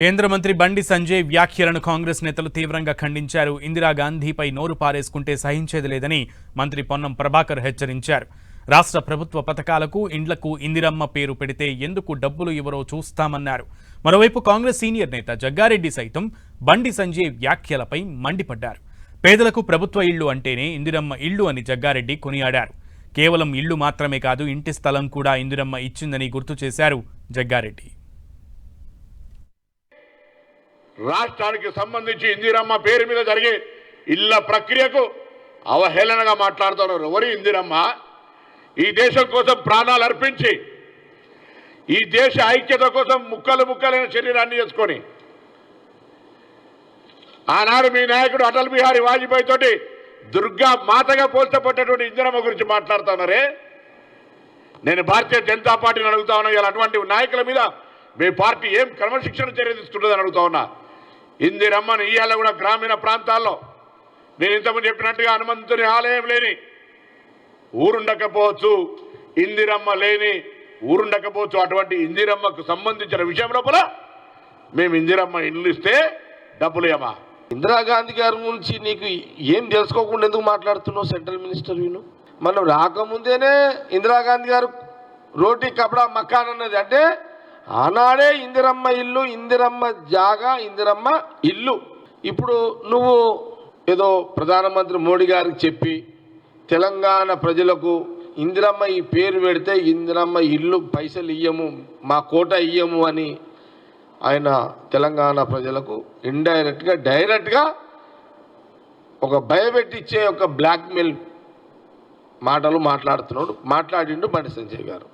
కేంద్ర మంత్రి బండి సంజయ్ వ్యాఖ్యలను కాంగ్రెస్ నేతలు తీవ్రంగా ఖండించారు. ఇందిరాగాంధీపై నోరు పారేసుకుంటే సహించేది లేదని మంత్రి పొన్నం ప్రభాకర్ హెచ్చరించారు. రాష్ట్ర ప్రభుత్వ పథకాలకు ఇండ్లకు ఇందిరమ్మ పేరు పెడితే ఎందుకు డబ్బులు ఇవ్వరో చూస్తామన్నారు. మరోవైపు కాంగ్రెస్ సీనియర్ నేత జగ్గారెడ్డి సైతం బండి సంజయ్ వ్యాఖ్యలపై మండిపడ్డారు. పేదలకు ప్రభుత్వ ఇళ్లు అంటేనే ఇందిరమ్మ ఇళ్లు అని జగ్గారెడ్డి కొనియాడారు. కేవలం ఇళ్లు మాత్రమే కాదు, ఇంటి స్థలం కూడా ఇందిరమ్మ ఇచ్చిందని గుర్తు చేశారు జగ్గారెడ్డి. రాష్ట్రానికి సంబంధించి ఇందిరమ్మ పేరు మీద జరిగే ఇళ్ల ప్రక్రియకు అవహేళనగా మాట్లాడుతున్నారు. ఎవరు ఇందిరమ్మ? ఈ దేశం కోసం ప్రాణాలు అర్పించి, ఈ దేశ ఐక్యత కోసం ముక్కలు ముక్కలైన శరీరాన్ని చేసుకొని ఆనాడు మీ నాయకుడు అటల్ బిహారీ వాజ్పేయి తోటి దుర్గా మాతగా పోల్చబడ్డటువంటి ఇందిరమ్మ గురించి మాట్లాడుతున్నారే. నేను భారతీయ జనతా పార్టీని అడుగుతా ఉన్నా, ఇలా అటువంటి నాయకుల మీద మీ పార్టీ ఏం క్రమశిక్షణ చర్య తీసుకుంటుందని అడుగుతా ఉన్నా. ఇందిరమ్మను ఇవాళ కూడా గ్రామీణ ప్రాంతాల్లో నేను ఇంతకుముందు చెప్పినట్టుగా హనుమంతుని ఆలయం లేని ఊరుండకపోవచ్చు, ఇందిరమ్మ లేని ఊరుండకపోవచ్చు. అటువంటి ఇందిరమ్మకు సంబంధించిన విషయం లోపల మేము ఇందిరమ్మ ఇల్లు ఇస్తే డబ్బులు ఏమా? ఇందిరాగాంధీ గారి గురించి నీకు ఏం తెలుసుకోకుండా ఎందుకు మాట్లాడుతున్నావు? సెంట్రల్ మినిస్టర్ వీను మనం రాకముందేనే ఇందిరాగాంధీ గారు రోటీ కపడా మకాన్ అన్నది. అంటే ఆనాడే ఇందిరమ్మ ఇల్లు, ఇందిరమ్మ జాగా, ఇందిరమ్మ ఇల్లు. ఇప్పుడు నువ్వు ఏదో ప్రధానమంత్రి మోడీ గారికి చెప్పి తెలంగాణ ప్రజలకు ఇందిరమ్మ ఈ పేరు పెడితే ఇందిరమ్మ ఇల్లు పైసలు ఇయ్యము, మా కోట ఇయ్యము అని ఆయన తెలంగాణ ప్రజలకు ఇండైరెక్ట్గా డైరెక్ట్గా ఒక భయపెట్టించే ఒక బ్లాక్మెయిల్ మాటలు మాట్లాడిండు బండి సంజయ్ గారు.